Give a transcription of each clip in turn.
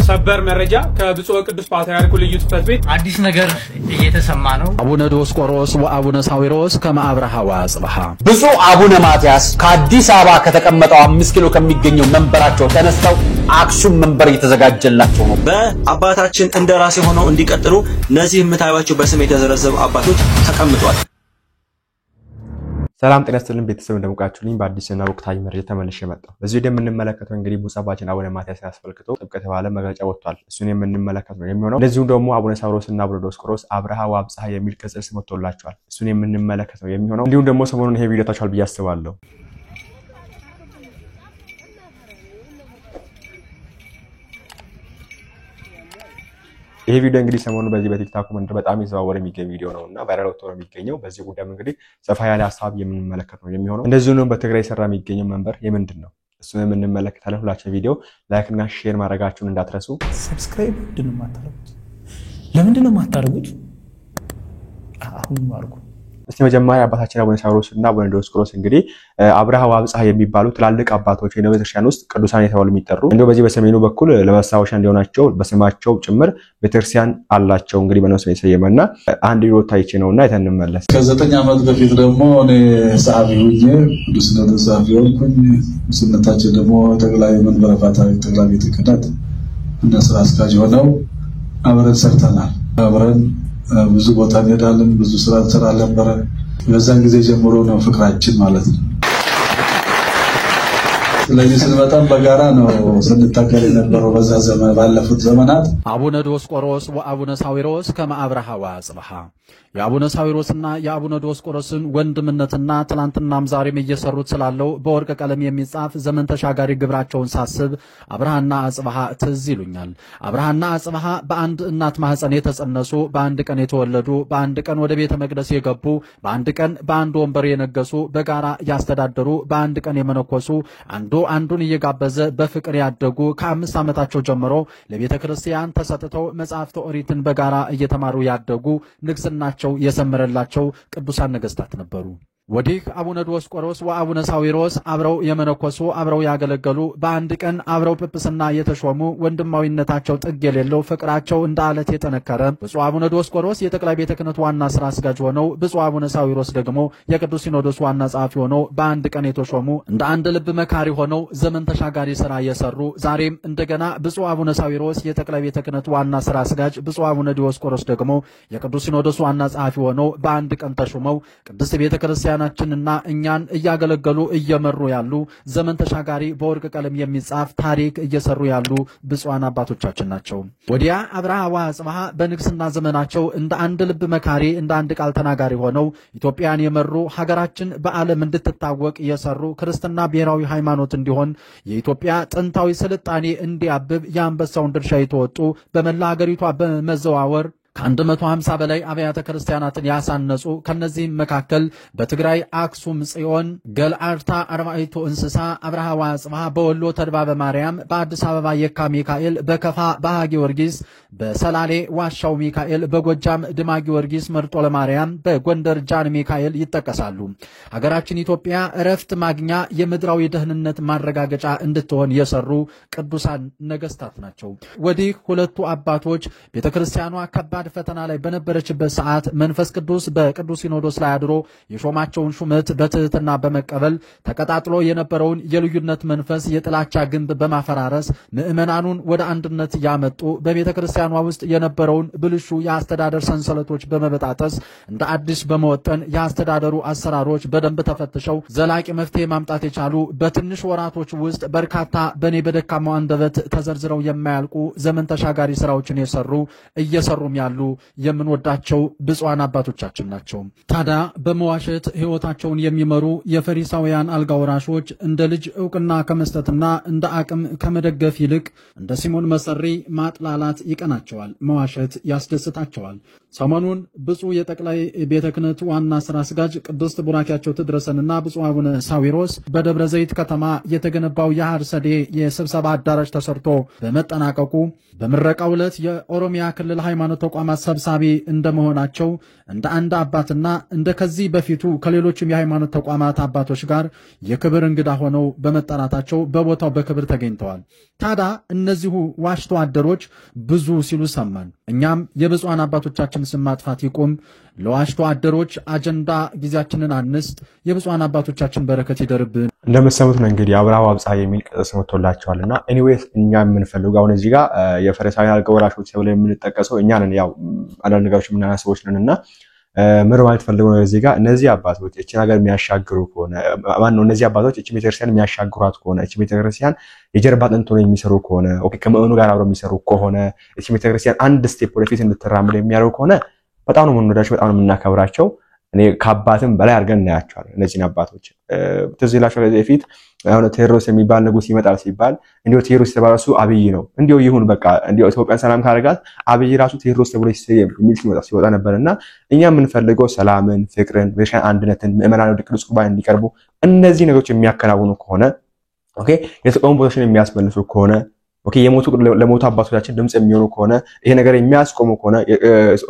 ሰበር መረጃ ከብፁዕ ቅዱስ ፓትርያርኩ ልዩ ጽሕፈት ቤት አዲስ ነገር እየተሰማ ነው። አቡነ ዲዮስቆሮስ ወአቡነ ሳዊሮስ ከመአብርሃ ወአጽብሃ ብፁዕ አቡነ ማትያስ ከአዲስ አበባ ከተቀመጠው 5 ኪሎ ከሚገኘው መንበራቸው ተነስተው አክሱም መንበር እየተዘጋጀላቸው ነው። በአባታችን እንደራሴ ሆነው እንዲቀጥሉ እነዚህ የምታዩዋቸው በስም የተዘረዘሩ አባቶች ተቀምጧል። ሰላም ጤና ይስጥልን ቤተሰብ እንደምቃችሁልኝ በአዲስና ወቅታዊ መረጃ ተመልሼ መጣሁ። በዚህ ቪዲዮ የምንመለከተው እንግዲህ ብፁዕ አባታችን አቡነ ማትያስን አስመልክቶ ጥብቅ የተባለ መግለጫ ወጥቷል። እሱን የምንመለከተው ነው የሚሆነው። እንደዚሁም ደግሞ አቡነ ሳዊሮስና አቡነ ዲዮስቆሮስ አብርሃ ወአብጽሐ የሚል ቅጽል ስም ወጥቶላቸዋል። እሱን የምንመለከተው ነው የሚሆነው። እንዲሁም ደግሞ ሰሞኑን ይሄ ቪዲዮ ታችኋል ብዬ አስባለሁ። ይሄ ቪዲዮ እንግዲህ ሰሞኑን በዚህ በቲክቶክ መንደር በጣም ይዘዋወር የሚገኝ ቪዲዮ ነውና ቫይራል ወጥቶ ነው የሚገኘው። በዚህ ጉዳይ እንግዲህ ሰፋ ያለ ሐሳብ የምንመለከት ነው የሚሆነው። እንደዚሁም በትግራይ ሰራ የሚገኘው መንበር የምንድን ነው እሱን የምንመለከታለን። ሁላችሁ ቪዲዮ ላይክ እና ሼር ማድረጋችሁን እንዳትረሱ። ሰብስክራይብ ምንድነው የማታደርጉት? ለምንድነው የማታደርጉት? አሁን ማርኩ። እስቲ መጀመሪያ አባታችን አቡነ ሳዊሮስና አቡነ ዲዮስቆሮስ እንግዲህ አብርሃ ወአብጽሐ የሚባሉ ትላልቅ አባቶች የቤተክርስቲያን ውስጥ ቅዱሳን የተባሉ የሚጠሩ እንደው በዚህ በሰሜኑ በኩል ለማስታወሻ እንዲሆናቸው በስማቸው ጭምር ቤተክርስቲያን አላቸው። እንግዲህ በነሱ የተሰየመና አንድ ቪዲዮ ታይቼ ነውና የተንመለስ ከ9 ዓመት በፊት ደግሞ እኔ ጸሐፊ ሆኜ ቅዱስነትን ጸሐፊ ሆንኩኝ። ቅዱስነታችን ደግሞ ጠቅላይ መንበረ ፓትርያርክ ጠቅላይ ቤተ ክህነት እና ስራ አስኪያጅ ሆነው አብረን ሰርተናል። አብረን ብዙ ቦታ እንሄዳለን፣ ብዙ ስራ እንሰራለን። በዛን ጊዜ ጀምሮ ነው ፍቅራችን ማለት ነው። ስለዚህ ስንመጣም በጋራ ነው ስንታገል የነበረው በዛ ዘመን ባለፉት ዘመናት። አቡነ ዲዮስቆሮስ ወአቡነ ሳዊሮስ ከመአብርሃ ወአጽብሃ የአቡነ ሳዊሮስና የአቡነ ዲዮስቆሮስን ወንድምነትና ትላንትናም ዛሬም እየሰሩት ስላለው በወርቅ ቀለም የሚጻፍ ዘመን ተሻጋሪ ግብራቸውን ሳስብ አብርሃና አጽብሃ ትዝ ይሉኛል። አብርሃና አጽብሃ በአንድ እናት ማህፀን የተጸነሱ፣ በአንድ ቀን የተወለዱ፣ በአንድ ቀን ወደ ቤተ መቅደስ የገቡ፣ በአንድ ቀን በአንድ ወንበር የነገሱ፣ በጋራ ያስተዳደሩ፣ በአንድ ቀን የመነኮሱ፣ አንዱን እየጋበዘ በፍቅር ያደጉ፣ ከ5 ዓመታቸው ጀምሮ ለቤተ ክርስቲያን ተሰጥተው መጽሐፍተ ኦሪትን በጋራ እየተማሩ ያደጉ፣ ንግስናቸው የሰመረላቸው ቅዱሳን ነገስታት ነበሩ። ወዲህ አቡነ ዲዮስቆሮስ ወአቡነ ሳዊሮስ አብረው የመነኮሱ፣ አብረው ያገለገሉ፣ በአንድ ቀን አብረው ጵጵስና የተሾሙ፣ ወንድማዊነታቸው ጥግ የሌለው፣ ፍቅራቸው እንደ አለት የጠነከረ ብፁዕ አቡነ ዲዮስቆሮስ የጠቅላይ ቤተ ክህነት ዋና ስራ አስኪያጅ ሆነው፣ ብፁዕ አቡነ ሳዊሮስ ደግሞ የቅዱስ ሲኖዶስ ዋና ጸሐፊ ሆነው በአንድ ቀን የተሾሙ፣ እንደ አንድ ልብ መካሪ ሆነው ዘመን ተሻጋሪ ስራ የሰሩ፣ ዛሬም እንደገና ብፁዕ አቡነ ሳዊሮስ የጠቅላይ ቤተ ክህነት ዋና ስራ አስኪያጅ፣ ብፁዕ አቡነ ዲዮስቆሮስ ደግሞ የቅዱስ ሲኖዶስ ዋና ጸሐፊ ሆነው በአንድ ቀን ተሾመው ቅድስት ቤተ ክርስቲያን ናችንና እኛን እያገለገሉ እየመሩ ያሉ ዘመን ተሻጋሪ በወርቅ ቀለም የሚጻፍ ታሪክ እየሰሩ ያሉ ብፁዓን አባቶቻችን ናቸው። ወዲያ አብርሃ ወአጽብሃ በንግስና ዘመናቸው እንደ አንድ ልብ መካሪ፣ እንደ አንድ ቃል ተናጋሪ ሆነው ኢትዮጵያን የመሩ፣ ሀገራችን በዓለም እንድትታወቅ የሰሩ፣ ክርስትና ብሔራዊ ሃይማኖት እንዲሆን፣ የኢትዮጵያ ጥንታዊ ስልጣኔ እንዲያብብ የአንበሳውን ድርሻ የተወጡ፣ በመላ ሀገሪቷ በመዘዋወር ከ150 በላይ አብያተ ክርስቲያናትን ያሳነጹ፣ ከነዚህም መካከል በትግራይ አክሱም ጽዮን፣ ገልአርታ አርባዕቱ እንስሳ፣ አብርሃ ወአጽብሃ በወሎ ተድባበ ማርያም፣ በአዲስ አበባ የካ ሚካኤል፣ በከፋ ባህ ጊዮርጊስ፣ በሰላሌ ዋሻው ሚካኤል፣ በጎጃም ድማ ጊዮርጊስ መርጦ ለማርያም፣ በጎንደር ጃን ሚካኤል ይጠቀሳሉ። ሀገራችን ኢትዮጵያ እረፍት ማግኛ የምድራዊ ደህንነት ማረጋገጫ እንድትሆን የሰሩ ቅዱሳን ነገስታት ናቸው። ወዲህ ሁለቱ አባቶች ቤተክርስቲያኗ ከባድ ፈተና ላይ በነበረችበት ሰዓት መንፈስ ቅዱስ በቅዱስ ሲኖዶስ ላይ አድሮ የሾማቸውን ሹመት በትህትና በመቀበል ተቀጣጥሎ የነበረውን የልዩነት መንፈስ የጥላቻ ግንብ በማፈራረስ ምዕመናኑን ወደ አንድነት ያመጡ፣ በቤተ ክርስቲያኗ ውስጥ የነበረውን ብልሹ የአስተዳደር ሰንሰለቶች በመበጣጠስ እንደ አዲስ በመወጠን የአስተዳደሩ አሰራሮች በደንብ ተፈትሸው ዘላቂ መፍትሄ ማምጣት የቻሉ፣ በትንሽ ወራቶች ውስጥ በርካታ በኔ በደካማው አንደበት ተዘርዝረው የማያልቁ ዘመን ተሻጋሪ ስራዎችን የሰሩ እየሰሩም ያሉ የምንወዳቸው ብፁዓን አባቶቻችን ናቸው። ታዲያ በመዋሸት ህይወታቸውን የሚመሩ የፈሪሳውያን አልጋ ወራሾች እንደ ልጅ ዕውቅና ከመስጠትና እንደ አቅም ከመደገፍ ይልቅ እንደ ሲሞን መሰሪ ማጥላላት ይቀናቸዋል፣ መዋሸት ያስደስታቸዋል። ሰሞኑን ብፁዕ የጠቅላይ ቤተ ክህነት ዋና ስራ አስኪያጅ ቅድስት ቡራኪያቸው ትድረሰንና ብፁዕ አቡነ ሳዊሮስ በደብረ ዘይት ከተማ የተገነባው የሐርሰዴ የስብሰባ አዳራሽ ተሰርቶ በመጠናቀቁ በምረቃው ዕለት የኦሮሚያ ክልል ሃይማኖት ተቋማት ሰብሳቢ እንደመሆናቸው እንደ አንድ አባትና እንደ ከዚህ በፊቱ ከሌሎችም የሃይማኖት ተቋማት አባቶች ጋር የክብር እንግዳ ሆነው በመጠራታቸው በቦታው በክብር ተገኝተዋል። ታዲያ እነዚሁ ዋሽቶ አደሮች ብዙ ሲሉ ሰማን። እኛም የብፁዓን አባቶቻችን ስም ማጥፋት ይቁም፣ ለዋሽቶ አደሮች አጀንዳ ጊዜያችንን አንስት፣ የብፁዓን አባቶቻችን በረከት ይደርብን። እንደምትሰሙት ነው እንግዲህ አብርሃው አብጻ የሚል ቅጽ መጥቶላቸዋልና ኤኒዌይስ እኛ የምንፈልገው አሁን እዚህ ጋር የፈሪሳውያን አልጋ ወራሾች ተብለው የምንጠቀሰው እኛ ነን። ያው አንዳንድ ነገሮች የምናነሳዎች ነንና ምር ማለት ፈልገው ነው እዚህ ጋር እነዚህ አባቶች እቺ ነገር የሚያሻግሩ ከሆነ ማን ነው እነዚህ አባቶች እቺ ቤተክርስቲያን የሚያሻግሯት ከሆነ እቺ ቤተክርስቲያን የጀርባ አጥንት ሆነው የሚሰሩ ከሆነ ኦኬ ከመእኑ ጋር አብረው የሚሰሩ ከሆነ እቺ ቤተክርስቲያን አንድ ስቴፕ ወደፊት እንድትራመድ የሚያደርጉ ከሆነ በጣም ነው የምንወዳቸው፣ በጣም ነው የምናከብራቸው። እኔ ከአባትም በላይ አድርገን እናያቸዋለን እነዚህን አባቶች። ትዝ ይላችኋል ከዚህ በፊት አሁን ቴዎድሮስ የሚባል ንጉስ ይመጣል ሲባል እንዲሁ ቴዎድሮስ የተባለሱ አብይ ነው እንዲሁ ይሁን በቃ እንዲሁ ኢትዮጵያን ሰላም ካደረጋት አብይ ራሱ ቴዎድሮስ ተብሎ የሚል ሲወጣ ነበርና እኛ የምንፈልገው ሰላምን፣ ፍቅርን፣ ቤተክርስቲያን አንድነትን፣ ምእመናን ወደ ቅዱስ ቁርባን እንዲቀርቡ እነዚህ ነገሮች የሚያከናውኑ ከሆነ ኦኬ የተቆሙ ቦታዎችን የሚያስመልሱ ከሆነ ኦኬ ለሞቱ አባቶቻችን ድምጽ የሚሆኑ ከሆነ ይሄ ነገር የሚያስቆሙ ከሆነ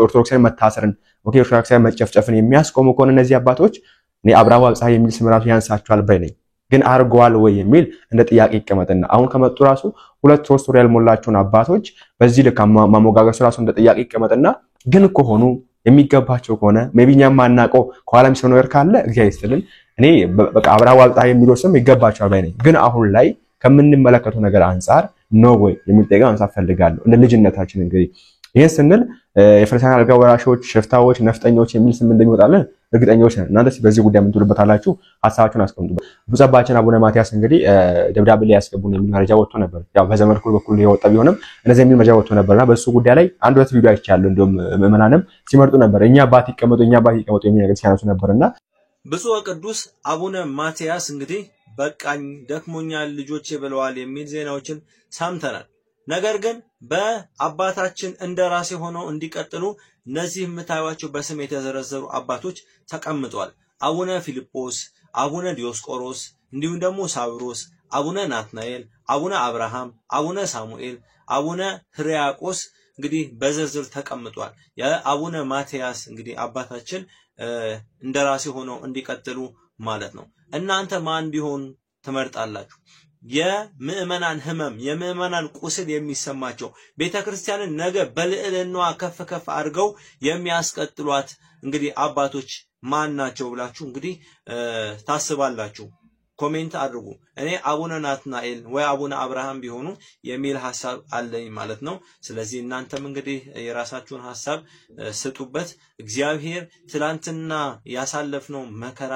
ኦርቶዶክሳዊ መታሰርን ኦኬ ኦርቶዶክሳዊ መጨፍጨፍን የሚያስቆሙ ከሆነ እነዚህ አባቶች እኔ አብርሃው አብጻ የሚል ስም ራሱ ያንሳቸዋል ባይ ነኝ። ግን አርጓል ወይ የሚል እንደ ጥያቄ ይቀመጥና አሁን ከመጡ ራሱ 2-3 ወር ያልሞላቸውን አባቶች በዚህ ልክ ማሞጋገሱ ራሱ እንደ ጥያቄ ይቀመጥና ግን ከሆኑ የሚገባቸው ከሆነ ሜቢኛም ማናቀው ከኋላም ሰው ነገር ካለ እግዚአብሔር ይስጥልን። እኔ በቃ አብርሃው አብጻ የሚለው ስም ይገባቸዋል ባይ ነኝ። ግን አሁን ላይ ከምንመለከተው ነገር አንፃር ነው ወይ የሚል ጥያቄ አንሳፍ ፈልጋለሁ እንደ ልጅነታችን። እንግዲህ ይሄን ስንል የፈሪሳውያን አልጋ ወራሾች፣ ሽፍታዎች፣ ነፍጠኞች የሚል ስም እንደሚወጣልን እርግጠኞች ነን። እናንተስ በዚህ ጉዳይ ምን ትሉበታላችሁ? ሐሳባችሁን አስቀምጡ። ብፁዕ አባታችን አቡነ ማትያስ እንግዲህ ደብዳቤ ላይ ያስገቡን የሚል መረጃ ወጥቶ ነበር። ያው በዘመድ በኩል የወጣ ቢሆንም እነዚህ የሚል መረጃ ወጥቶ ነበርና በሱ ጉዳይ ላይ አንድ ሁለት ቪዲዮ አይቻለሁ። እንደውም ምዕመናንም ሲመርጡ ነበር እኛ አባት ይቀመጡ የሚል ነገር ሲያነሱ ነበርና ብፁዕ ቅዱስ አቡነ ማትያስ እንግዲህ በቃኝ ደክሞኛል ልጆቼ ብለዋል የሚል ዜናዎችን ሰምተናል። ነገር ግን በአባታችን እንደራሴ ሆነው እንዲቀጥሉ እነዚህ የምታዩዋቸው በስም የተዘረዘሩ አባቶች ተቀምጠዋል። አቡነ ፊልጶስ፣ አቡነ ዲዮስቆሮስ፣ እንዲሁም ደግሞ ሳዊሮስ፣ አቡነ ናትናኤል፣ አቡነ አብርሃም፣ አቡነ ሳሙኤል፣ አቡነ ሕርያቆስ እንግዲህ በዝርዝር ተቀምጧል። የአቡነ ማትያስ እንግዲህ አባታችን እንደራሴ ሆነው እንዲቀጥሉ ማለት ነው። እናንተ ማን ቢሆን ትመርጣላችሁ? የምእመናን ህመም የምእመናን ቁስል የሚሰማቸው ቤተክርስቲያንን ነገ በልዕልናዋ ከፍ አድርገው የሚያስቀጥሏት እንግዲህ አባቶች ማን ናቸው ብላችሁ እንግዲህ ታስባላችሁ? ኮሜንት አድርጉ። እኔ አቡነ ናትናኤል ወይ አቡነ አብርሃም ቢሆኑ የሚል ሐሳብ አለኝ ማለት ነው። ስለዚህ እናንተም እንግዲህ የራሳችሁን ሐሳብ ስጡበት። እግዚአብሔር ትላንትና ያሳለፍነው መከራ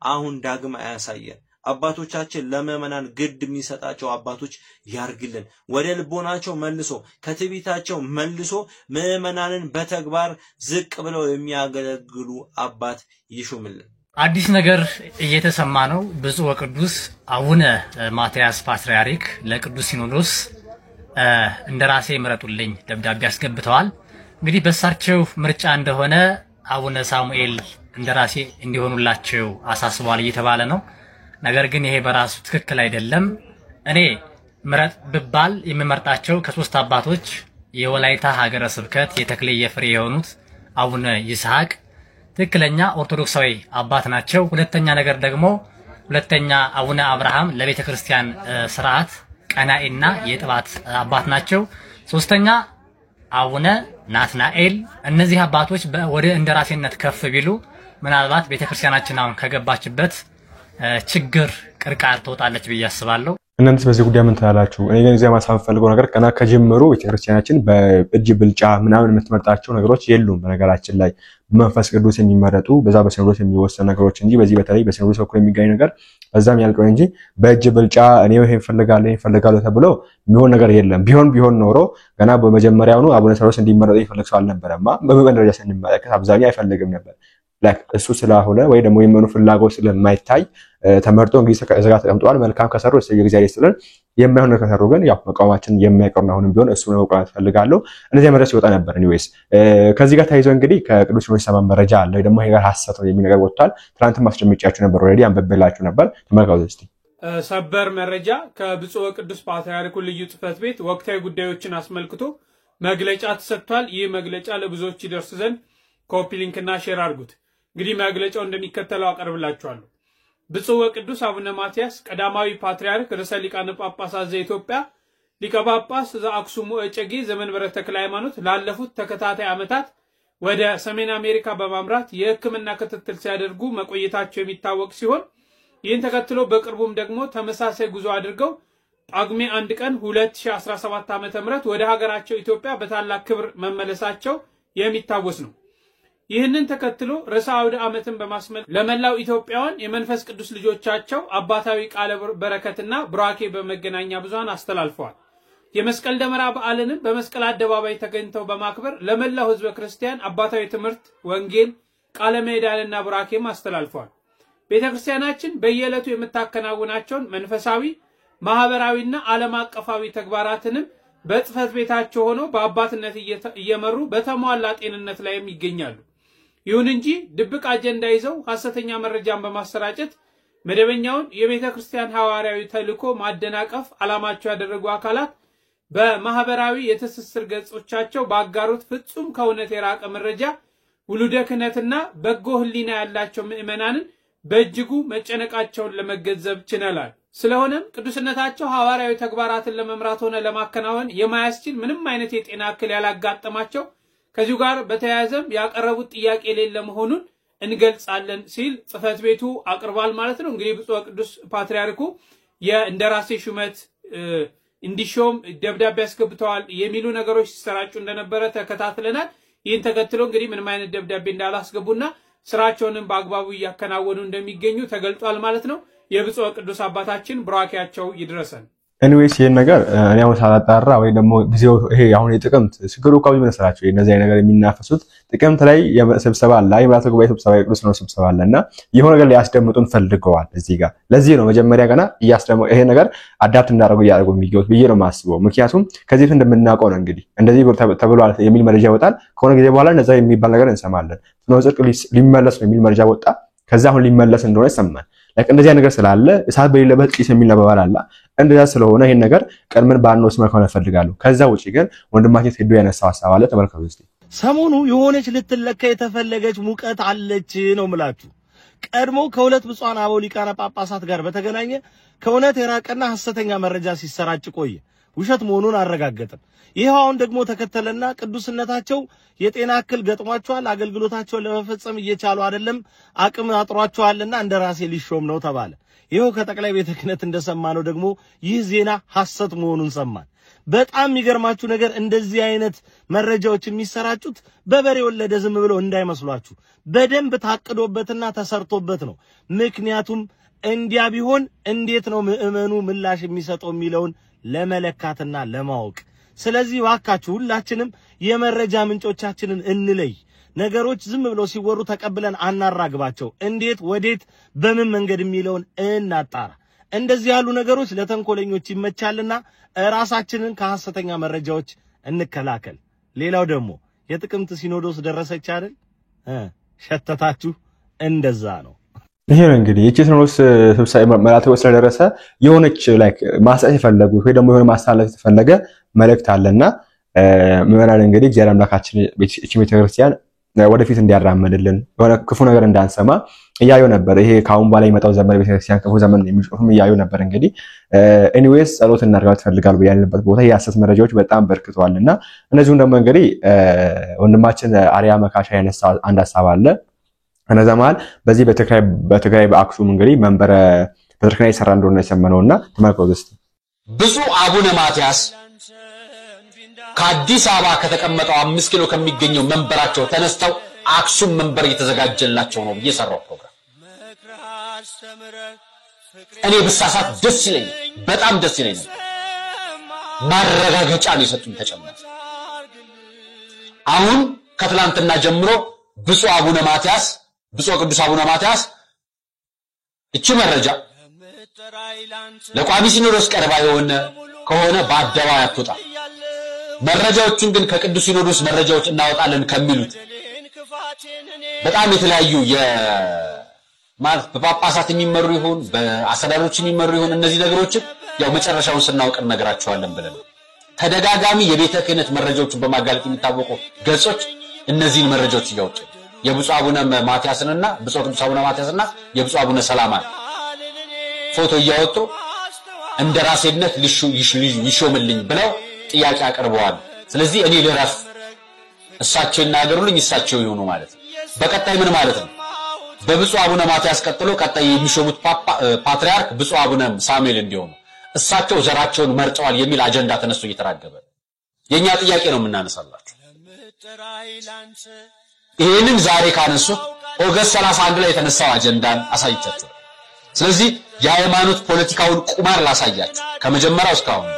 አሁን ዳግም አያሳየን። አባቶቻችን ለምእመናን ግድ የሚሰጣቸው አባቶች ያርግልን። ወደ ልቦናቸው መልሶ ከትዕቢታቸው መልሶ ምእመናንን በተግባር ዝቅ ብለው የሚያገለግሉ አባት ይሹምልን። አዲስ ነገር እየተሰማ ነው። ብፁዕ ወቅዱስ አቡነ ማትያስ ፓትርያርክ ለቅዱስ ሲኖዶስ እንደራሴ ምረጡልኝ ደብዳቤ አስገብተዋል። እንግዲህ በሳቸው ምርጫ እንደሆነ አቡነ ሳሙኤል እንደራሴ እንዲሆኑላቸው አሳስበዋል እየተባለ ነው። ነገር ግን ይሄ በራሱ ትክክል አይደለም። እኔ ምረጥ ብባል የምመርጣቸው ከሶስት አባቶች የወላይታ ሀገረ ስብከት የተክልየ ፍሬ የሆኑት አቡነ ይስሐቅ ትክክለኛ ኦርቶዶክሳዊ አባት ናቸው። ሁለተኛ ነገር ደግሞ አቡነ አብርሃም ለቤተ ክርስቲያን ስርዓት ቀናኢና የጥባት አባት ናቸው። ሶስተኛ አቡነ ናትናኤል። እነዚህ አባቶች ወደ እንደራሴነት ከፍ ቢሉ ምናልባት ቤተ ክርስቲያናችን አሁን ከገባችበት ችግር ቅርቃር ተወጣለች ብዬ አስባለሁ። እናንተስ በዚህ ጉዳይ ምን ትላላችሁ? እኔ ግን እዚያ ማሳብ ፈልገው ነገር ገና ከጀመሩ ቤተክርስቲያናችን በእጅ ብልጫ ምናምን የምትመርጣቸው ነገሮች የሉም። በነገራችን ላይ በመንፈስ ቅዱስ የሚመረጡ በዛ በሲኖዶስ የሚወሰኑ ነገሮች እንጂ በዚህ በተለይ በሲኖዶስ በኩል የሚገኝ ነገር በዛም ያልቀው እንጂ በእጅ ብልጫ እኔ ይሄን ፈልጋለሁ ተብሎ የሚሆን ነገር የለም። ቢሆን ኖሮ ገና በመጀመሪያውኑ አቡነ ሳዊሮስ እንዲመረጡ ይፈልግ ሰው አልነበረማ። በመንፈስ ደረጃ ስንመለከት አብዛኛው አይፈልግም ነበር። እሱ ስለሆነ ወይ ደግሞ የመኑ ፍላጎት ስለማይታይ ተመርጦ እንግዲህ ዘጋ ተቀምጧል። መልካም ከሰሩ እግዚአብሔር ይስጥልን። የማይሆን ነገር ከሰሩ ግን ያው መቃወማችን የማይቀርና አሁንም ቢሆን እሱ ነው መቃወም ፈልጋለሁ። እነዚህ መረጃ ሲወጣ ነበር። ኤኒዌይስ ከዚህ ጋር ታይዞ እንግዲህ ከቅዱስ ሲኖዶስ ሰማን መረጃ አለ ወይ ደግሞ ይሄ ጋር ሐሰት ነው የሚል ነገር ወጥቷል። ትናንትም አስጨምጫችሁ ነበር፣ ኦሬዲ አንበበላችሁ ነበር። ተመልካቾች እስቲ ሰበር መረጃ ከብፁዕ ቅዱስ ፓትርያርኩ ልዩ ጽሕፈት ቤት ወቅታዊ ጉዳዮችን አስመልክቶ መግለጫ ተሰጥቷል። ይህ መግለጫ ለብዙዎች ይደርስ ዘንድ ኮፒ ሊንክና ሼር አድርጉት። እንግዲህ መግለጫው እንደሚከተለው አቀርብላችኋለሁ። ብፁዕ ወቅዱስ አቡነ ማትያስ ቀዳማዊ ፓትርያርክ ርዕሰ ሊቃነ ጳጳሳት ዘኢትዮጵያ ሊቀ ጳጳስ ዘአክሱም ወእጨጌ ዘመንበረ ተክለ ሃይማኖት ላለፉት ተከታታይ ዓመታት ወደ ሰሜን አሜሪካ በማምራት የሕክምና ክትትል ሲያደርጉ መቆየታቸው የሚታወቅ ሲሆን ይህን ተከትሎ በቅርቡም ደግሞ ተመሳሳይ ጉዞ አድርገው ጳጉሜ 1 ቀን 2017 ዓ.ም ወደ ሀገራቸው ኢትዮጵያ በታላቅ ክብር መመለሳቸው የሚታወስ ነው። ይህንን ተከትሎ ርዕሰ አውደ ዓመትን በማስመልከት ለመላው ኢትዮጵያውያን የመንፈስ ቅዱስ ልጆቻቸው አባታዊ ቃለ በረከትና ቡራኬ በመገናኛ ብዙሃን አስተላልፈዋል። የመስቀል ደመራ በዓልንም በመስቀል አደባባይ ተገኝተው በማክበር ለመላው ህዝበ ክርስቲያን አባታዊ ትምህርት፣ ወንጌል፣ ቃለ ምዕዳንና ቡራኬም አስተላልፈዋል። ቤተክርስቲያናችን በየዕለቱ የምታከናውናቸውን መንፈሳዊ፣ ማህበራዊና ዓለም አቀፋዊ ተግባራትንም በጽፈት ቤታቸው ሆነው በአባትነት እየመሩ በተሟላ ጤንነት ላይም ይገኛሉ። ይሁን እንጂ ድብቅ አጀንዳ ይዘው ሐሰተኛ መረጃን በማሰራጨት መደበኛውን የቤተክርስቲያን ሐዋርያዊ ተልእኮ ማደናቀፍ ዓላማቸው ያደረጉ አካላት በማህበራዊ የትስስር ገጾቻቸው ባጋሩት ፍጹም ከእውነት የራቀ መረጃ ውሉደ ክህነትና በጎ ህሊና ያላቸው ምዕመናንን በእጅጉ መጨነቃቸውን ለመገንዘብ ችለናል። ስለሆነም ቅዱስነታቸው ሐዋርያዊ ተግባራትን ለመምራት ሆነ ለማከናወን የማያስችል ምንም አይነት የጤና እክል ያላጋጠማቸው ከዚሁ ጋር በተያያዘም ያቀረቡት ጥያቄ የሌለ መሆኑን እንገልጻለን ሲል ጽፈት ቤቱ አቅርቧል ማለት ነው። እንግዲህ ብፁዕ ቅዱስ ፓትርያርኩ የእንደራሴ ሹመት እንዲሾም ደብዳቤ ያስገብተዋል የሚሉ ነገሮች ሲሰራጩ እንደነበረ ተከታትለናል። ይህን ተከትሎ እንግዲህ ምንም አይነት ደብዳቤ እንዳላስገቡና ስራቸውንም በአግባቡ እያከናወኑ እንደሚገኙ ተገልጧል ማለት ነው። የብፁዕ ቅዱስ አባታችን ቡራኬያቸው ይድረሰን። ኤኒዌይስ ይሄን ነገር እኔ አሁን ሳላጣራ ወይ ደግሞ ጊዜው ይሄ አሁን የጥቅምት ችግሩ እኮ ቢመስላችሁ እነዚህ ነገር የሚናፈሱት ጥቅምት ላይ የስብሰባ አለ የምልዓተ ጉባኤ ስብሰባ የቅዱስ ሲኖዶስ ስብሰባ አለና የሆነ ነገር ሊያስደምጡን ፈልገዋል እዚህ ጋር። ለዚህ ነው መጀመሪያ ገና እያስደመጡ ይሄ ነገር አዳፕት እንዳደረጉ የሚገቡት ብዬ ነው የማስበው። ምክንያቱም ከዚህ በፊት እንደምናውቀው ነው እንግዲህ እንደዚህ ተብሏል የሚል መረጃ ይወጣል። ከሆነ ጊዜ በኋላ እንደዛ የሚባል ነገር እንሰማለን። ፍኖተ ጽድቅ ሊመለስ ነው የሚል መረጃ ወጣ። ከዛ አሁን ሊመለስ እንደሆነ ይሰማል። እንደዚያ ነገር ስላለ እሳት በሌለበት ጢስ የሚል ነበር አለ። እንደዛ ስለሆነ ይሄን ነገር ቀድመን ባንወስ መከነ ፈልጋለሁ። ከዛ ውጪ ግን ወንድማችን ሄዶ ያነሳው ሐሳብ አለ። ተመልከቱ እስቲ። ሰሞኑ የሆነች ልትለካ የተፈለገች ሙቀት አለች ነው ምላችሁ። ቀድሞ ከሁለት ብፁዓን አበው ሊቃነ ጳጳሳት ጋር በተገናኘ ከእውነት የራቀና ሐሰተኛ መረጃ ሲሰራጭ ቆየ። ውሸት መሆኑን አረጋገጠን። ይሄው አሁን ደግሞ ተከተለና ቅዱስነታቸው የጤና እክል ገጥሟቸዋል፣ አገልግሎታቸውን ለመፈጸም እየቻሉ አይደለም፣ አቅም አጥሯቸዋልና እንደራሴ ሊሾም ነው ተባለ። ይሄው ከጠቅላይ ቤተ ክህነት እንደሰማነው ደግሞ ይህ ዜና ሐሰት መሆኑን ሰማን። በጣም የሚገርማችሁ ነገር እንደዚህ አይነት መረጃዎች የሚሰራጩት በበሬ ወለደ ዝም ብለው እንዳይመስሏችሁ በደንብ ታቅዶበትና ተሰርቶበት ነው። ምክንያቱም እንዲያ ቢሆን እንዴት ነው ምዕመኑ ምላሽ የሚሰጠው የሚለውን ለመለካትና ለማወቅ። ስለዚህ ዋካችሁ ሁላችንም የመረጃ ምንጮቻችንን እንለይ። ነገሮች ዝም ብለው ሲወሩ ተቀብለን አናራግባቸው። እንዴት ወዴት በምን መንገድ የሚለውን እናጣራ። እንደዚህ ያሉ ነገሮች ለተንኮለኞች ይመቻልና ራሳችንን ከሐሰተኛ መረጃዎች እንከላከል። ሌላው ደግሞ የጥቅምት ሲኖዶስ ደረሰች አይደል? ሸተታችሁ እንደዛ ነው። ይሄ ነው እንግዲህ የቺ ሲኖዶስ ስብሰባ ምልዓተ ጉባኤ ስለደረሰ የሆነች ላይክ ማሳየት የፈለጉት ወይ ደግሞ የሆነ ማስተላለፍ የተፈለገ መልእክት አለና ምዕመናን እንግዲህ እግዚአብሔር አምላካችን እቺ ቤተክርስቲያን ወደፊት እንዲያራምድልን የሆነ ክፉ ነገር እንዳንሰማ እያዩ ነበር። ይሄ ካሁን በኋላ የሚመጣው ዘመን ቤተክርስቲያን ክፉ ዘመን የሚጮህም እያዩ ነበር። እንግዲህ ኤኒዌይስ ጸሎት እናርጋው ተፈልጋል በያለበት ቦታ የሐሰት መረጃዎች በጣም በርክተዋልና እነዚህም ደግሞ እንግዲህ ወንድማችን አርያ መካሻ ያነሳ አንድ ሐሳብ አለ። እነዛ መሃል በዚህ በትግራይ በአክሱም እንግዲህ መንበረ ጴጥርክና ይሰራ እንደሆነ የሰማነውና ተመልከቱ እስቲ። ብፁዕ አቡነ ማትያስ ከአዲስ አበባ ከተቀመጠው 5 ኪሎ ከሚገኘው መንበራቸው ተነስተው አክሱም መንበር እየተዘጋጀላቸው ነው እየሰራው ፕሮግራም። እኔ ብሳሳት ደስ ይለኛል፣ በጣም ደስ ይለኛል። ማረጋገጫ ነው የሰጡኝ ተጨማሪ። አሁን ከትላንትና ጀምሮ ብፁዕ አቡነ ማትያስ ብፁዕ ቅዱስ አቡነ ማትያስ እቺ መረጃ ለቋሚ ሲኖዶስ ቀርባ የሆነ ከሆነ በአደባባይ አትወጣ። መረጃዎቹን ግን ከቅዱስ ሲኖዶስ መረጃዎች እናወጣለን ከሚሉት በጣም የተለያዩ ማለት በጳጳሳት የሚመሩ ይሁን በአስተዳዳሪዎች የሚመሩ ይሁን እነዚህ ነገሮች ያው መጨረሻውን ስናውቅ ነገራቸዋለን ብለን ተደጋጋሚ የቤተ ክህነት መረጃዎችን በማጋለጥ የሚታወቁ ገጾች እነዚህን መረጃዎች እያወጡ የብፁዕ አቡነ ማትያስንና ብፁዕ ቅዱስ አቡነ ማትያስና የብፁዕ አቡነ ሰላማ ፎቶ እያወጡ እንደራሴነት ይሾምልኝ ብለው ጥያቄ አቀርበዋል። ስለዚህ እኔ ልረፍ እሳቸው ይናገሩልኝ እሳቸው ይሆኑ ማለት ነው። በቀጣይ ምን ማለት ነው? በብፁዕ አቡነ ማትያስ ቀጥሎ ቀጣይ የሚሾሙት ፓትርያርክ ብፁዕ አቡነ ሳሙኤል እንዲሆኑ እሳቸው ዘራቸውን መርጠዋል የሚል አጀንዳ ተነስቶ እየተራገበ የኛ ጥያቄ ነው የምናነሳላችሁ። ይሄንን ዛሬ ካነሱት ኦገስት 31 ላይ የተነሳው አጀንዳን አሳይቻችሁ። ስለዚህ የሃይማኖት ፖለቲካውን ቁማር ላሳያችሁ ከመጀመሪያው እስካሁን።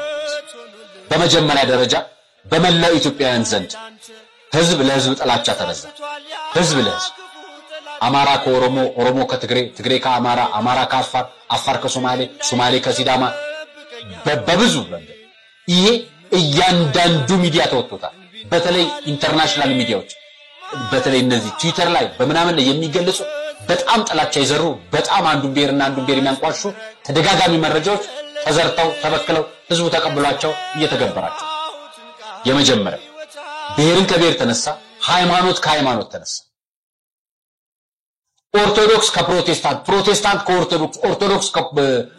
በመጀመሪያ ደረጃ በመላው ኢትዮጵያውያን ዘንድ ህዝብ ለህዝብ ጥላቻ ተነዛ። ህዝብ ለህዝብ አማራ ከኦሮሞ፣ ኦሮሞ ከትግሬ፣ ትግሬ ከአማራ፣ አማራ ከአፋር፣ አፋር ከሶማሌ፣ ሶማሌ ከሲዳማ በብዙ መንገድ ይሄ እያንዳንዱ ሚዲያ ተወጥቶታል። በተለይ ኢንተርናሽናል ሚዲያዎች በተለይ እነዚህ ትዊተር ላይ በመናምን ላይ የሚገለጹ በጣም ጥላቻ ይዘሩ በጣም አንዱን ብሔርና አንዱን ብሔር የሚያንቋሹ ተደጋጋሚ መረጃዎች ተዘርተው ተበክለው ህዝቡ ተቀብሏቸው እየተገበራቸው የመጀመሪያ ብሔርን ከብሔር ተነሳ፣ ሃይማኖት ከሃይማኖት ተነሳ። ኦርቶዶክስ ከፕሮቴስታንት፣ ፕሮቴስታንት ከኦርቶዶክስ፣ ኦርቶዶክስ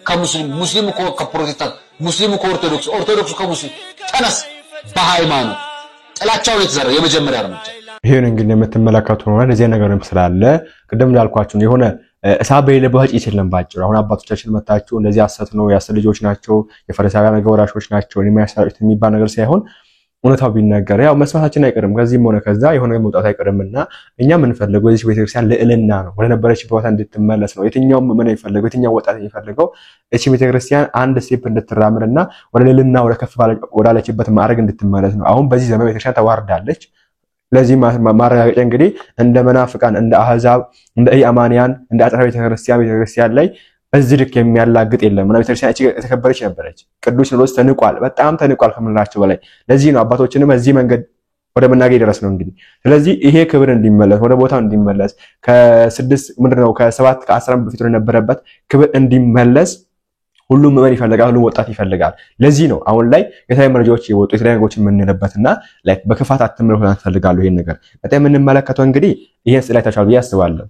ከሙስሊም፣ ሙስሊሙ ከፕሮቴስታንት፣ ሙስሊሙ ከኦርቶዶክስ፣ ኦርቶዶክስ ከሙስሊም ተነሳ። በሃይማኖት ጥላቻው የተዘራ የመጀመሪያ እርምጃ ይሄን እንግዲህ የምትመለከቱ ነው። እንደዚህ ነገር ስላለ ቅድም እንዳልኳችሁ የሆነ እሳት በሌለበት ጭስ የለም ባጭሩ። አሁን አባቶቻችን መታችሁ እንደዚህ አሰት ነው ያሰ ልጆች ናቸው የፈሪሳውያን ገበራሾች ናቸው የሚያሳዩት የሚባል ነገር ሳይሆን እውነታው ቢነገር ያው መስማታችን አይቀርም። ከዚህም ሆነ ከዛ የሆነ መውጣት አይቀርምና እኛ ምን ፈልገው እዚህ ቤተክርስቲያን ለእልና ነው ወደ ነበረችበት ቦታ እንድትመለስ ነው። የትኛው ምን ይፈልገው የትኛው ወጣት ይፈልገው እቺ ቤተክርስቲያን አንድ ስቴፕ እንድትራምርና ወደ ለእልና ወደ ከፍ ወዳለችበት ማዕረግ እንድትመለስ ነው። አሁን በዚህ ዘመን ቤተክርስቲያን ተዋርዳለች። ለዚህ ማረጋገጫ እንግዲህ እንደ መናፍቃን እንደ አህዛብ እንደ ኢአማንያን እንደ አጥራ ቤተክርስቲያን ላይ በዚህ ልክ የሚያላግጥ የለም። እና ቤተክርስቲያን የተከበረች ነበረች። ቅዱስ ሲኖዶስ ተንቋል፣ በጣም ተንቋል ከምንላቸው በላይ። ለዚህ ነው አባቶችንም በዚህ መንገድ ወደ መናገር ድረስ ነው እንግዲህ። ስለዚህ ይሄ ክብር እንዲመለስ ወደ ቦታው እንዲመለስ ከ7 ከ10 በፊት የነበረበት ክብር እንዲመለስ ሁሉም ምዕመን ይፈልጋል፣ ሁሉም ወጣት ይፈልጋል። ለዚህ ነው አሁን ላይ የተለያዩ መረጃዎች የወጡ የተለያዩ ነገሮችን የምንነበትና ላይክ በክፋት አትመለከቱ ፈልጋለሁ። ይሄን ነገር በጣም የምንመለከተው እንግዲህ ይሄን ስለ አይታችኋል ብዬ አስባለሁ።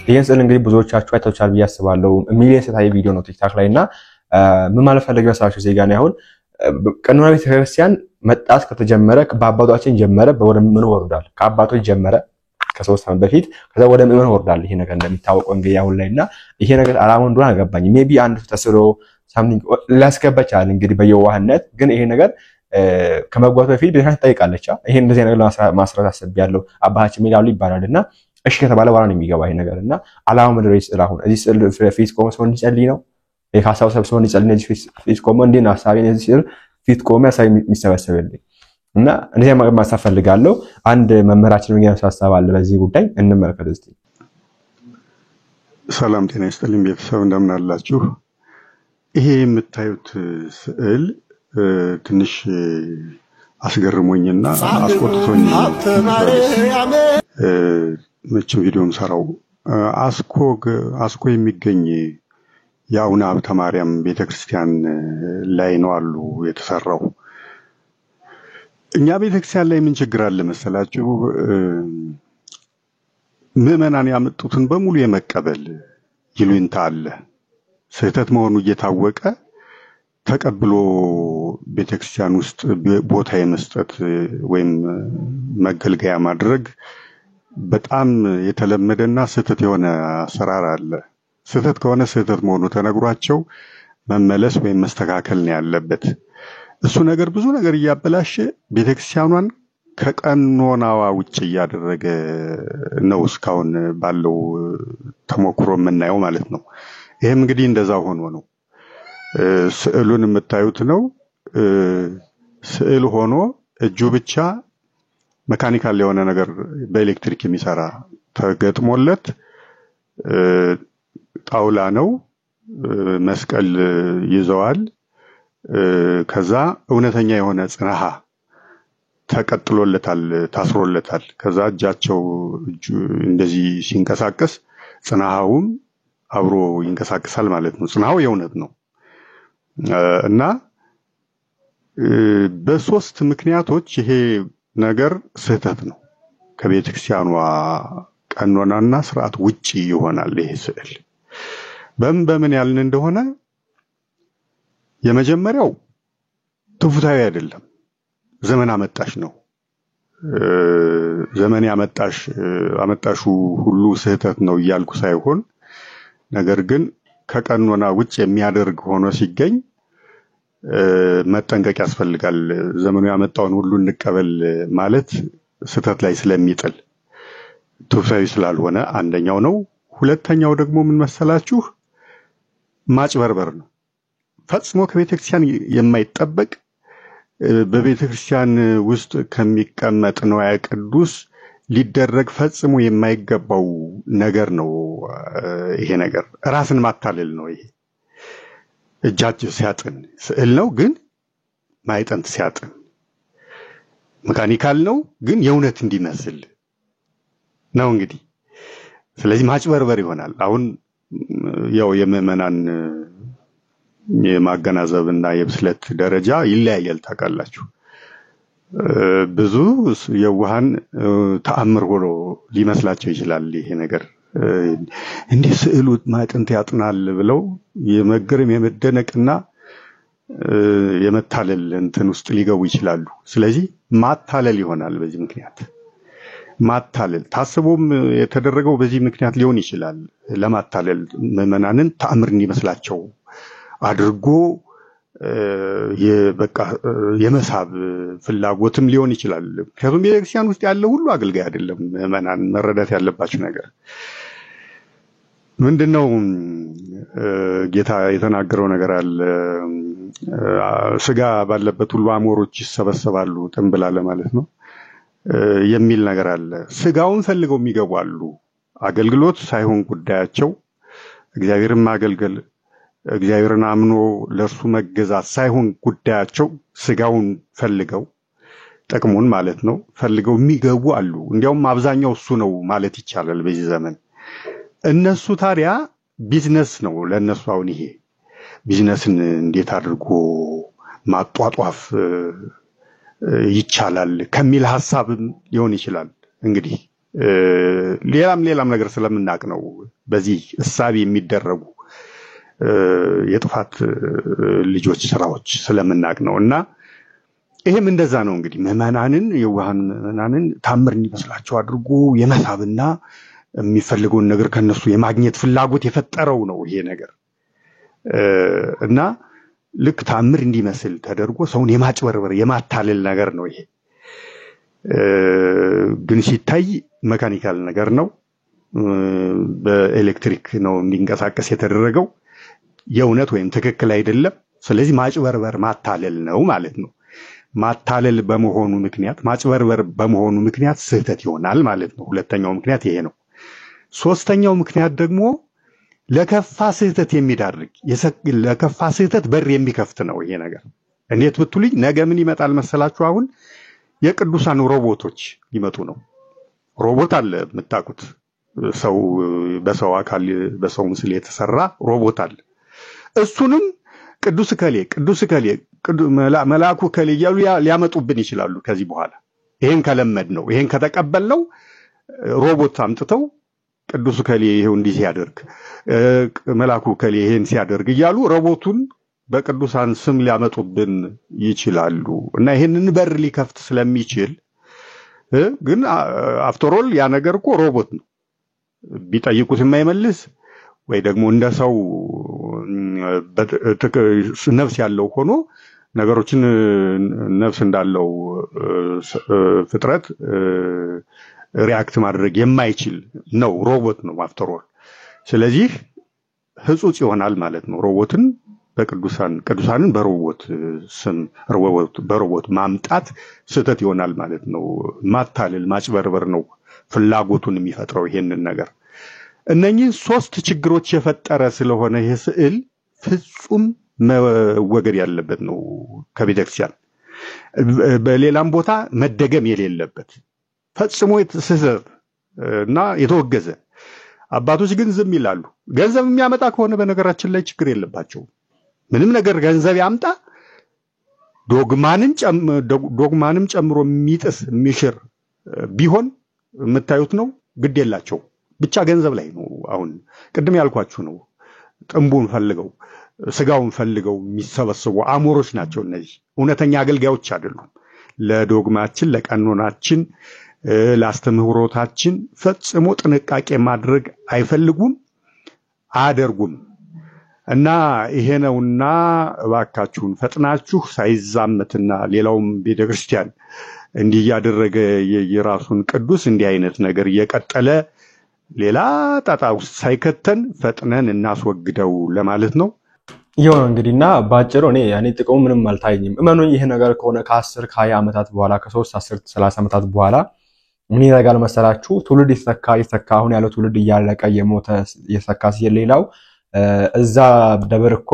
ይሄን ስለ እንግዲህ ብዙዎቻችሁ አይታችኋል ብዬ አስባለሁ። ሚሊየንስ የታየ ቪዲዮ ነው ቲክታክ ላይና ምን ማለት ፈልገው ሰራችሁ ዜጋ ነው አሁን ቀኖና ቤተክርስቲያን መጣስ ከተጀመረ በአባቶቻችን ጀመረ ወደ ምዕመኑ ወርዷል። ከአባቶች ጀመረ ከ3 ዓመት በፊት ከዛ ወደ ምዕመኑ ወርዷል። ይሄ ነገር እንደሚታወቀው እንግዲህ አሁን ላይና ይሄ ነገር አላማው እንደሆነ አገባኝ። ሜቢ አንድ ተስሎ ሳምቲንግ ላስገባቻል እንግዲህ በየዋህነት ግን ይሄ ነገር ከመጓቱ በፊት ቤተክርስቲያን ትጠይቃለች። ይሄ እንደዚህ ነገር ማስራት አሰብያለሁ አባታችን ይላሉ ይባላልና እሺ ከተባለ በኋላ ነው የሚገባ ይሄ ነገርና አላማው ምንድነው? ይስል አሁን እዚህ ስል ፊት ቆሞ ሰው እንዲጸልይ ነው የካሳው ሰብስቦ እንዲጸልይ እዚህ ፊት ቆሞ እንዲና ሐሳቤን እዚህ ስል ፊት ቆሞ ያሳይ የሚሰበሰብልኝ እና እንደዚህ ማሳፍ ፈልጋለሁ። አንድ መምህራችን ምን ያሳስባል አለ በዚህ ጉዳይ እንመልከት እስቲ። ሰላም ጤና ይስጥልኝ ቤተሰብ እንደምን አላችሁ? ይሄ የምታዩት ስዕል ትንሽ አስገርሞኝና አስቆጥቶኝ መቼም ቪዲዮም ሰራው አስኮ የሚገኝ የአቡነ ሀብተ ማርያም ቤተክርስቲያን ላይ ነው አሉ የተሰራው። እኛ ቤተክርስቲያን ላይ ምን ችግር አለ መሰላችሁ? ምዕመናን ያመጡትን በሙሉ የመቀበል ይሉኝታ አለ። ስህተት መሆኑ እየታወቀ ተቀብሎ ቤተክርስቲያን ውስጥ ቦታ የመስጠት ወይም መገልገያ ማድረግ በጣም የተለመደና ስህተት የሆነ አሰራር አለ። ስህተት ከሆነ ስህተት መሆኑ ተነግሯቸው መመለስ ወይም መስተካከል ነው ያለበት። እሱ ነገር ብዙ ነገር እያበላሸ ቤተክርስቲያኗን ከቀኖናዋ ውጭ እያደረገ ነው እስካሁን ባለው ተሞክሮ የምናየው ማለት ነው። ይሄም እንግዲህ እንደዛው ሆኖ ነው። ስዕሉን የምታዩት ነው። ስዕል ሆኖ እጁ ብቻ መካኒካል የሆነ ነገር በኤሌክትሪክ የሚሰራ ተገጥሞለት ጣውላ ነው። መስቀል ይዘዋል። ከዛ እውነተኛ የሆነ ጽናሃ ተቀጥሎለታል፣ ታስሮለታል። ከዛ እጁ እንደዚህ ሲንቀሳቀስ ጽናሃውም አብሮ ይንቀሳቀሳል ማለት ነው። ጽናሃው የእውነት ነው እና በሶስት ምክንያቶች ይሄ ነገር ስህተት ነው። ከቤተክርስቲያኗ ቀኖናና ስርዓት ውጪ ይሆናል ይሄ ስዕል። በምን ያልን እንደሆነ የመጀመሪያው ትውፊታዊ አይደለም፣ ዘመን አመጣሽ ነው። ዘመን አመጣሹ ሁሉ ስህተት ነው እያልኩ ሳይሆን ነገር ግን ከቀኖና ውጭ የሚያደርግ ሆኖ ሲገኝ መጠንቀቅ ያስፈልጋል። ዘመኑ ያመጣውን ሁሉ እንቀበል ማለት ስህተት ላይ ስለሚጥል ትውፊታዊ ስላልሆነ አንደኛው ነው። ሁለተኛው ደግሞ ምን መሰላችሁ? ማጭበርበር ነው። ፈጽሞ ከቤተክርስቲያን የማይጠበቅ በቤተክርስቲያን ውስጥ ከሚቀመጥ ንዋየ ቅዱስ ሊደረግ ፈጽሞ የማይገባው ነገር ነው። ይሄ ነገር ራስን ማታለል ነው። ይሄ እጃቸው ሲያጥን ስዕል ነው ግን ማይጠንት ሲያጥን መካኒካል ነው ግን የእውነት እንዲመስል ነው እንግዲህ። ስለዚህ ማጭበርበር ይሆናል። አሁን ያው የምዕመናን የማገናዘብና የብስለት ደረጃ ይለያያል ታውቃላችሁ። ብዙ የዋሃን ተአምር ሆኖ ሊመስላቸው ይችላል ይሄ ነገር። እንዴ ስዕሉ ማጥንት ያጥናል ብለው የመገረም የመደነቅና የመታለል እንትን ውስጥ ሊገቡ ይችላሉ። ስለዚህ ማታለል ይሆናል። በዚህ ምክንያት ማታለል ታስቦም የተደረገው በዚህ ምክንያት ሊሆን ይችላል። ለማታለል ምዕመናንን ተአምር እንዲመስላቸው አድርጎ በቃ የመሳብ ፍላጎትም ሊሆን ይችላል። ምክንያቱም ቤተክርስቲያን ውስጥ ያለ ሁሉ አገልጋይ አይደለም። ምዕመናን መረዳት ያለባቸው ነገር ምንድነው? ጌታ የተናገረው ነገር አለ። ስጋ ባለበት ሁሉ አሞሮች ይሰበሰባሉ ጥንብላለ ማለት ነው የሚል ነገር አለ። ስጋውን ፈልገው የሚገቡ አሉ። አገልግሎት ሳይሆን ጉዳያቸው እግዚአብሔርን ማገልገል እግዚአብሔርን አምኖ ለእርሱ መገዛት ሳይሆን ጉዳያቸው ስጋውን ፈልገው ጥቅሙን ማለት ነው ፈልገው የሚገቡ አሉ። እንዲያውም አብዛኛው እሱ ነው ማለት ይቻላል በዚህ ዘመን። እነሱ ታዲያ ቢዝነስ ነው ለነሱ። አሁን ይሄ ቢዝነስን እንዴት አድርጎ ማጧጧፍ ይቻላል ከሚል ሐሳብም ሊሆን ይችላል። እንግዲህ ሌላም ነገር ስለምናቅ ነው በዚህ እሳቤ የሚደረጉ የጥፋት ልጆች ስራዎች ስለምናቅ ነው። እና ይሄም እንደዛ ነው እንግዲህ ምዕመናንን የዋሃን ምዕመናንን ታምር እንዲመስላቸው አድርጎ የመሳብና የሚፈልገውን ነገር ከነሱ የማግኘት ፍላጎት የፈጠረው ነው ይሄ ነገር። እና ልክ ታምር እንዲመስል ተደርጎ ሰውን የማጭበርበር የማታለል ነገር ነው ይሄ። ግን ሲታይ መካኒካል ነገር ነው። በኤሌክትሪክ ነው እንዲንቀሳቀስ የተደረገው። የእውነት ወይም ትክክል አይደለም። ስለዚህ ማጭበርበር ማታለል ነው ማለት ነው። ማታለል በመሆኑ ምክንያት ማጭበርበር በመሆኑ ምክንያት ስህተት ይሆናል ማለት ነው። ሁለተኛው ምክንያት ይሄ ነው። ሶስተኛው ምክንያት ደግሞ ለከፋ ስህተት የሚዳርግ ለከፋ ስህተት በር የሚከፍት ነው ይሄ ነገር። እንዴት ብትሉኝ ነገ ምን ይመጣል መሰላችሁ? አሁን የቅዱሳን ሮቦቶች ሊመጡ ነው። ሮቦት አለ የምታውቁት፣ ሰው በሰው አካል በሰው ምስል የተሰራ ሮቦት አለ። እሱንም ቅዱስ ከሌ መልአኩ ከሌ እያሉ ሊያመጡብን ይችላሉ ከዚህ በኋላ። ይሄን ከለመድ ነው ይሄን ከተቀበልነው ሮቦት አምጥተው ቅዱስ ከሌ ይሄው እንዲህ ሲያደርግ መልአኩ ከሌ ይሄን ሲያደርግ እያሉ ሮቦቱን በቅዱሳን ስም ሊያመጡብን ይችላሉ። እና ይሄንን በር ሊከፍት ስለሚችል ግን አፍተር ኦል ያ ነገር እኮ ሮቦት ነው። ቢጠይቁት የማይመልስ ወይ ደግሞ እንደ ሰው ነፍስ ያለው ሆኖ ነገሮችን ነፍስ እንዳለው ፍጥረት ሪአክት ማድረግ የማይችል ነው። ሮቦት ነው አፍተር ኦል። ስለዚህ ህጹጽ ይሆናል ማለት ነው። ሮቦትን ቅዱሳንን በሮቦት ስም በሮቦት ማምጣት ስህተት ይሆናል ማለት ነው። ማታለል ማጭበርበር ነው ፍላጎቱን የሚፈጥረው ይሄንን ነገር። እነኚህ ሶስት ችግሮች የፈጠረ ስለሆነ ይሄ ስዕል ፍጹም መወገድ ያለበት ነው ከቤተክርስቲያን። በሌላም ቦታ መደገም የሌለበት ፈጽሞ የተሰሰብ እና የተወገዘ አባቶች ግን ዝም ይላሉ። ገንዘብ የሚያመጣ ከሆነ በነገራችን ላይ ችግር የለባቸውም። ምንም ነገር ገንዘብ ያምጣ ዶግማንም ጨምሮ የሚጥስ የሚሽር ቢሆን የምታዩት ነው። ግድ የላቸው ብቻ ገንዘብ ላይ ነው። አሁን ቅድም ያልኳችሁ ነው። ጥንቡን ፈልገው ስጋውን ፈልገው የሚሰበስቡ አሞሮች ናቸው እነዚህ። እውነተኛ አገልጋዮች አይደሉም። ለዶግማችን ለቀኖናችን ለአስተምህሮታችን ፈጽሞ ጥንቃቄ ማድረግ አይፈልጉም አያደርጉም። እና ይሄ ነውና እባካችሁን ፈጥናችሁ ሳይዛመትና ሌላውም ቤተክርስቲያን እንዲህ ያደረገ የራሱን ቅዱስ እንዲህ አይነት ነገር እየቀጠለ ሌላ ጣጣ ውስጥ ሳይከተን ፈጥነን እናስወግደው ለማለት ነው። ይሁን እንግዲህና ባጭሩ እኔ ጥቅሙ ምንም አልታየኝም። እመኑኝ ይሄ ነገር ከሆነ ከ10 ከ20 ዓመታት በኋላ ከ3 10 30 ዓመታት በኋላ ምን ይረጋል መሰላችሁ? ትውልድ ይተካ አሁን ያለው ትውልድ እያለቀ የሞተ ይተካ ሲሌላው እዛ ደብር እኮ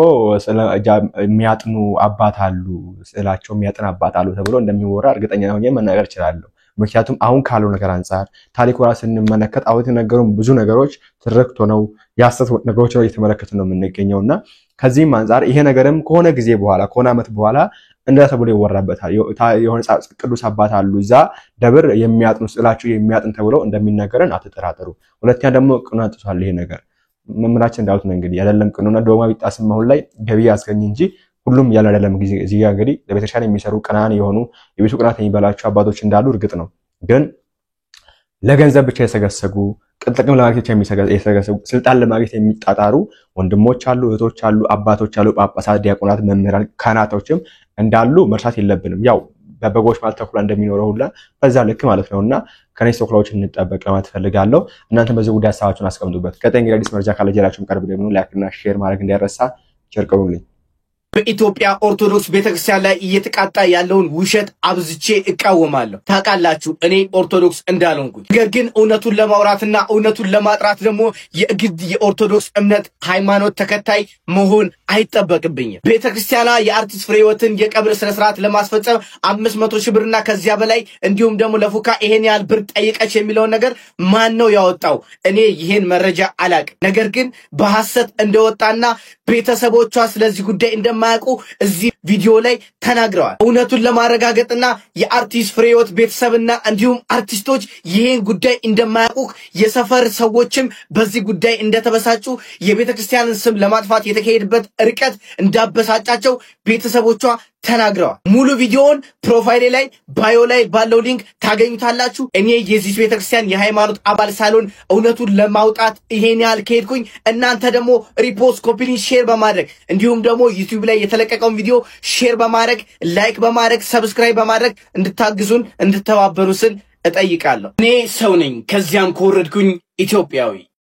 የሚያጥኑ አባት አሉ ስዕላቸው የሚያጥን አባት አሉ ተብሎ እንደሚወራ እርግጠኛ ሆኜ መናገር እችላለሁ። ምክንያቱም አሁን ካለው ነገር አንፃር ታሪክ ወራ ስንመለከት አሁን የተነገሩን ብዙ ነገሮች ትርክት ሆነው ያሰት ነገሮች ነው እየተመለከትን ነው የምንገኘውና ከዚህም አንፃር ይሄ ነገርም ከሆነ ጊዜ በኋላ ከሆነ ዓመት በኋላ እንደተብሎ ይወራበታል። የሆነ ቅዱስ አባት አሉ እዛ ደብር የሚያጥኑ ስዕላቸው የሚያጥን ተብሎ እንደሚነገረን አትጠራጠሩ። ሁለተኛ ደግሞ ቅኑና ጥሷል ይሄ ነገር መምራችን እንዳሉት ነው እንግዲህ ያለለም ቅኑና ዶግማ ቢጣስም አሁን ላይ ገቢ ያስገኝ እንጂ ሁሉም ያለ አይደለም። እዚህ ጋር እንግዲህ ለቤተክርስቲያን የሚሰሩ ቅናን የሆኑ የቤቱ ቅናት የሚባላቸው አባቶች እንዳሉ እርግጥ ነው። ግን ለገንዘብ ብቻ የተሰገሰጉ ጥቅም ለማግኘት የሚሰገሰጉ ስልጣን ለማግኘት የሚጣጣሩ ወንድሞች አሉ፣ እህቶች አሉ፣ አባቶች አሉ፣ ጳጳሳት፣ ዲያቆናት፣ መምህራን፣ ካህናቶችም እንዳሉ መርሳት የለብንም። ያው በበጎች ማለት ተኩላ እንደሚኖረው ሁላ በዛ ልክ ማለት ነውና ከነዚህ ተኩላዎች እንጠበቅ ለማለት ፈልጋለሁ። እናንተ በዚህ ጉዳይ ሀሳባችሁን አስቀምጡበት። ቀጣይ እንግዲህ አዲስ መረጃ ካለ ጀላችሁም ቀርብ ደግሞ ላይክና ሼር ማድረግ እንዳይረሳ። ቸርቀውልኝ በኢትዮጵያ ኦርቶዶክስ ቤተክርስቲያን ላይ እየተቃጣ ያለውን ውሸት አብዝቼ እቃወማለሁ። ታውቃላችሁ እኔ ኦርቶዶክስ እንዳልሆንኩኝ፣ ነገር ግን እውነቱን ለማውራትና እውነቱን ለማጥራት ደግሞ የግድ የኦርቶዶክስ እምነት ሃይማኖት ተከታይ መሆን አይጠበቅብኝም። ቤተክርስቲያኗ የአርቲስት ፍሬህይወትን የቀብር ስነ ስርዓት ለማስፈጸም 500 ሺህ ብርና ከዚያ በላይ እንዲሁም ደግሞ ለፉካ ይሄን ያህል ብር ጠይቀች የሚለውን ነገር ማን ነው ያወጣው? እኔ ይሄን መረጃ አላቅም። ነገር ግን በሐሰት እንደወጣና ቤተሰቦቿ ስለዚህ ጉዳይ እንደማያውቁ እዚህ ቪዲዮ ላይ ተናግረዋል። እውነቱን ለማረጋገጥና የአርቲስት ፍሬህይወት ቤተሰብና እንዲሁም አርቲስቶች ይሄን ጉዳይ እንደማያውቁ የሰፈር ሰዎችም በዚህ ጉዳይ እንደተበሳጩ የቤተክርስቲያንን ስም ለማጥፋት የተካሄደበት ርቀት እንዳበሳጫቸው ቤተሰቦቿ ተናግረዋል። ሙሉ ቪዲዮውን ፕሮፋይሌ ላይ ባዮ ላይ ባለው ሊንክ ታገኙታላችሁ። እኔ የዚህ ቤተክርስቲያን የሃይማኖት አባል ሳልሆን እውነቱን ለማውጣት ይሄን ያህል ከሄድኩኝ እናንተ ደግሞ ሪፖስት ኮፒ ሼር በማድረግ እንዲሁም ደግሞ ዩቲዩብ ላይ የተለቀቀውን ቪዲዮ ሼር በማድረግ ላይክ በማድረግ ሰብስክራይብ በማድረግ እንድታግዙን እንድተባበሩ ስል እጠይቃለሁ። እኔ ሰው ነኝ፣ ከዚያም ከወረድኩኝ ኢትዮጵያዊ